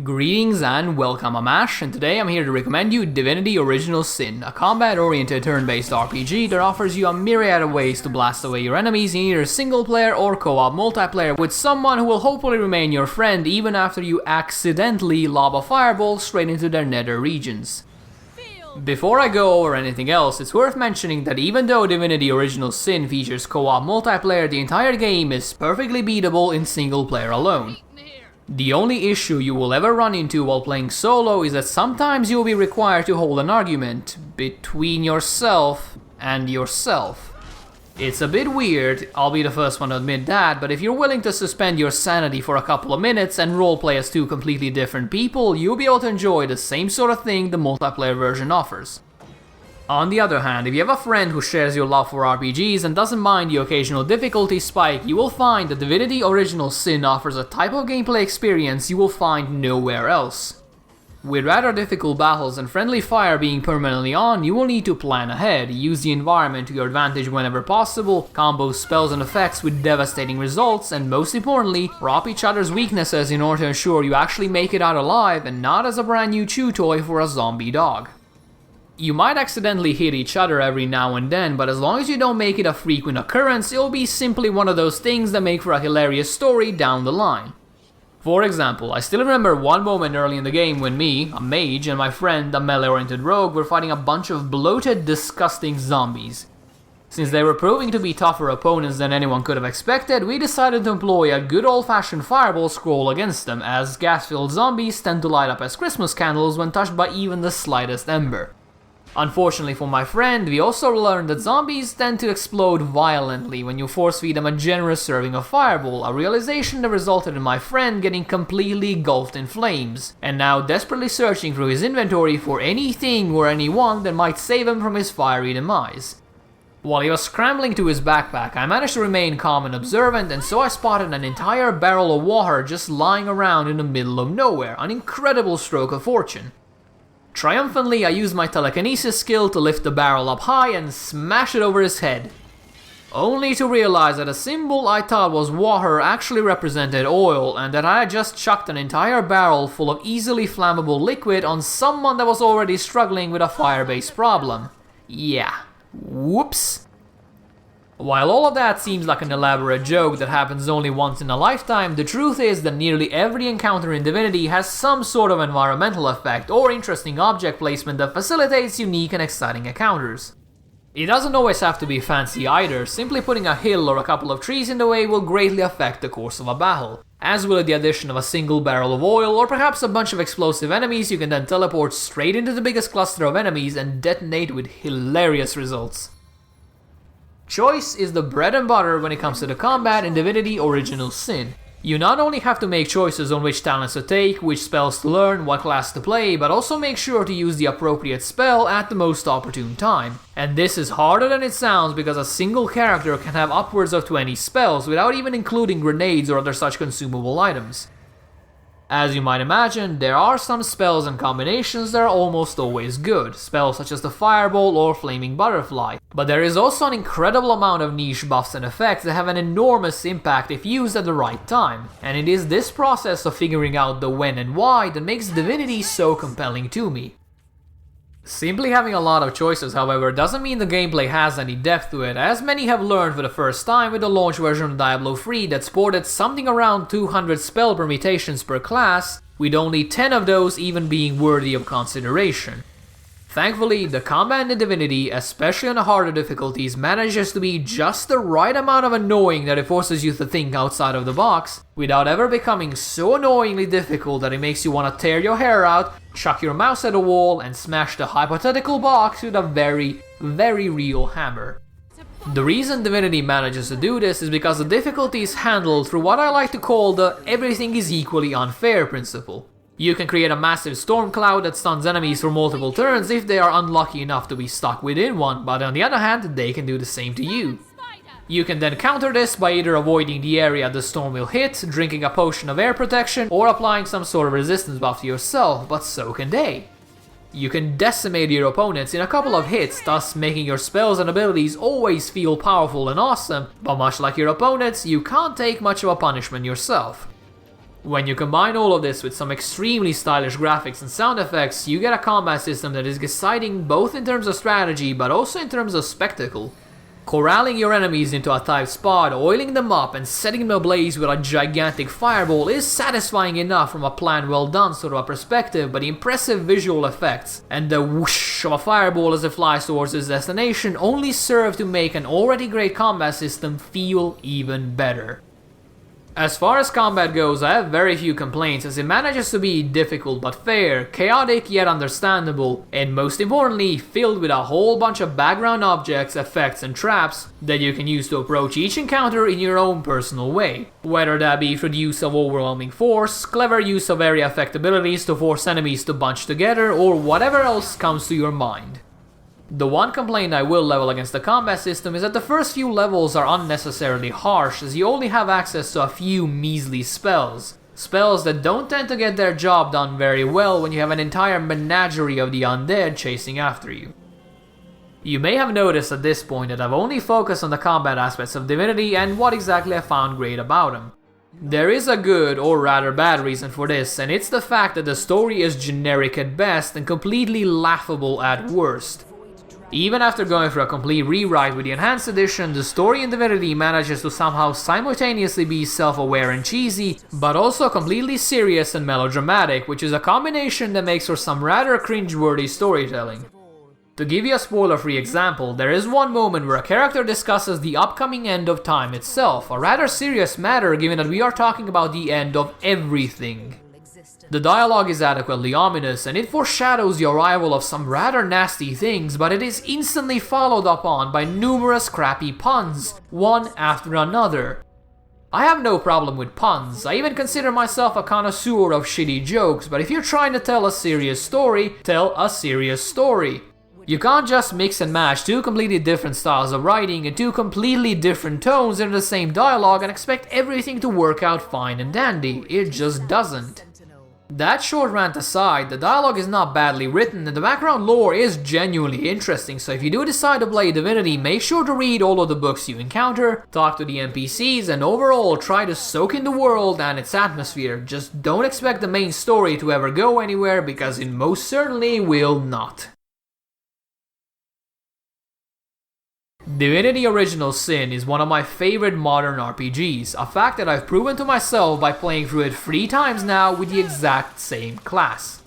Greetings and welcome, I'm Ash, and today I'm here to recommend you Divinity Original Sin, a combat-oriented turn-based RPG that offers you a myriad of ways to blast away your enemies in either single-player or co-op multiplayer with someone who will hopefully remain your friend even after you accidentally lob a fireball straight into their nether regions. Before I go over anything else, it's worth mentioning that even though Divinity Original Sin features co-op multiplayer, the entire game is perfectly beatable in single-player alone. The only issue you will ever run into while playing solo is that sometimes you will be required to hold an argument between yourself and yourself. It's a bit weird, I'll be the first one to admit that, but if you're willing to suspend your sanity for a couple of minutes and roleplay as two completely different people, you'll be able to enjoy the same sort of thing the multiplayer version offers. On the other hand, if you have a friend who shares your love for RPGs and doesn't mind the occasional difficulty spike, you will find that Divinity Original Sin offers a type of gameplay experience you will find nowhere else. With rather difficult battles and friendly fire being permanently on, you will need to plan ahead, use the environment to your advantage whenever possible, combo spells and effects with devastating results, and most importantly, prop each other's weaknesses in order to ensure you actually make it out alive and not as a brand new chew toy for a zombie dog. You might accidentally hit each other every now and then, but as long as you don't make it a frequent occurrence, it'll be simply one of those things that make for a hilarious story down the line. For example, I still remember one moment early in the game when me, a mage, and my friend, a melee-oriented rogue, were fighting a bunch of bloated, disgusting zombies. Since they were proving to be tougher opponents than anyone could have expected, we decided to employ a good old-fashioned fireball scroll against them, as gas-filled zombies tend to light up as Christmas candles when touched by even the slightest ember. Unfortunately for my friend, we also learned that zombies tend to explode violently when you force feed them a generous serving of fireball, a realization that resulted in my friend getting completely engulfed in flames, and now desperately searching through his inventory for anything or anyone that might save him from his fiery demise. While he was scrambling to his backpack, I managed to remain calm and observant, and so I spotted an entire barrel of water just lying around in the middle of nowhere, an incredible stroke of fortune. Triumphantly, I used my telekinesis skill to lift the barrel up high and smash it over his head. Only to realize that a symbol I thought was water actually represented oil, and that I had just chucked an entire barrel full of easily flammable liquid on someone that was already struggling with a fire-based problem. Yeah. Whoops. While all of that seems like an elaborate joke that happens only once in a lifetime, the truth is that nearly every encounter in Divinity has some sort of environmental effect or interesting object placement that facilitates unique and exciting encounters. It doesn't always have to be fancy either, simply putting a hill or a couple of trees in the way will greatly affect the course of a battle, as will the addition of a single barrel of oil or perhaps a bunch of explosive enemies you can then teleport straight into the biggest cluster of enemies and detonate with hilarious results. Choice is the bread and butter when it comes to the combat in Divinity Original Sin. You not only have to make choices on which talents to take, which spells to learn, what class to play, but also make sure to use the appropriate spell at the most opportune time. And this is harder than it sounds because a single character can have upwards of 20 spells without even including grenades or other such consumable items. As you might imagine, there are some spells and combinations that are almost always good, spells such as the Fireball or Flaming Butterfly, but there is also an incredible amount of niche buffs and effects that have an enormous impact if used at the right time, and it is this process of figuring out the when and why that makes Divinity so compelling to me. Simply having a lot of choices, however, doesn't mean the gameplay has any depth to it, as many have learned for the first time with the launch version of Diablo 3 that sported something around 200 spell permutations per class, with only 10 of those even being worthy of consideration. Thankfully, the combat in Divinity, especially on the harder difficulties, manages to be just the right amount of annoying that it forces you to think outside of the box, without ever becoming so annoyingly difficult that it makes you want to tear your hair out, chuck your mouse at a wall, and smash the hypothetical box with a very, very real hammer. The reason Divinity manages to do this is because the difficulty is handled through what I like to call the everything is equally unfair principle. You can create a massive storm cloud that stuns enemies for multiple turns if they are unlucky enough to be stuck within one, but on the other hand, they can do the same to you. You can then counter this by either avoiding the area the storm will hit, drinking a potion of air protection, or applying some sort of resistance buff to yourself, but so can they. You can decimate your opponents in a couple of hits, thus making your spells and abilities always feel powerful and awesome, but much like your opponents, you can't take much of a punishment yourself. When you combine all of this with some extremely stylish graphics and sound effects, you get a combat system that is exciting both in terms of strategy but also in terms of spectacle. Corralling your enemies into a tight spot, oiling them up and setting them ablaze with a gigantic fireball is satisfying enough from a plan well done sort of a perspective, but the impressive visual effects and the whoosh of a fireball as it flies towards its destination only serve to make an already great combat system feel even better. As far as combat goes, I have very few complaints as it manages to be difficult but fair, chaotic yet understandable, and most importantly, filled with a whole bunch of background objects, effects and traps that you can use to approach each encounter in your own personal way. Whether that be through the use of overwhelming force, clever use of area effect abilities to force enemies to bunch together, or whatever else comes to your mind. The one complaint I will level against the combat system is that the first few levels are unnecessarily harsh as you only have access to a few measly spells. Spells that don't tend to get their job done very well when you have an entire menagerie of the undead chasing after you. You may have noticed at this point that I've only focused on the combat aspects of Divinity and what exactly I found great about them. There is a good, or rather bad reason for this, and it's the fact that the story is generic at best and completely laughable at worst. Even after going through a complete rewrite with the Enhanced Edition, the story in Divinity manages to somehow simultaneously be self-aware and cheesy, but also completely serious and melodramatic, which is a combination that makes for some rather cringeworthy storytelling. To give you a spoiler-free example, there is one moment where a character discusses the upcoming end of time itself, a rather serious matter given that we are talking about the end of everything. The dialogue is adequately ominous and it foreshadows the arrival of some rather nasty things, but it is instantly followed up on by numerous crappy puns, one after another. I have no problem with puns, I even consider myself a connoisseur of shitty jokes, but if you're trying to tell a serious story, tell a serious story. You can't just mix and match two completely different styles of writing and two completely different tones into the same dialogue and expect everything to work out fine and dandy. It just doesn't. That short rant aside, the dialogue is not badly written and the background lore is genuinely interesting, so if you do decide to play Divinity, make sure to read all of the books you encounter, talk to the NPCs, and overall try to soak in the world and its atmosphere. Just don't expect the main story to ever go anywhere, because it most certainly will not. Divinity Original Sin is one of my favorite modern RPGs, a fact that I've proven to myself by playing through it 3 times now with the exact same class.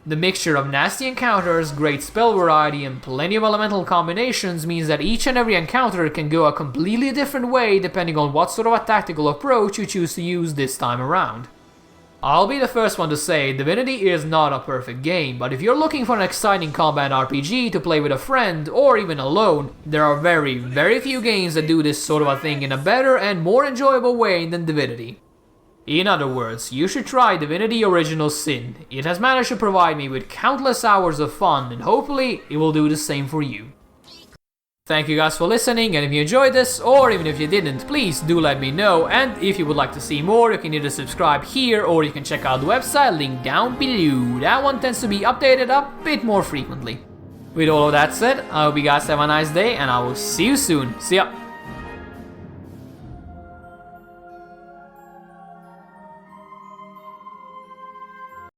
The mixture of nasty encounters, great spell variety, and plenty of elemental combinations means that each and every encounter can go a completely different way depending on what sort of a tactical approach you choose to use this time around. I'll be the first one to say Divinity is not a perfect game, but if you're looking for an exciting combat RPG to play with a friend or even alone, there are very few games that do this sort of a thing in a better and more enjoyable way than Divinity. In other words, you should try Divinity Original Sin. It has managed to provide me with countless hours of fun and hopefully it will do the same for you. Thank you guys for listening, and if you enjoyed this, or even if you didn't, please do let me know, and if you would like to see more, you can either subscribe here, or you can check out the website, link down below. That one tends to be updated a bit more frequently. With all of that said, I hope you guys have a nice day, and I will see you soon. See ya!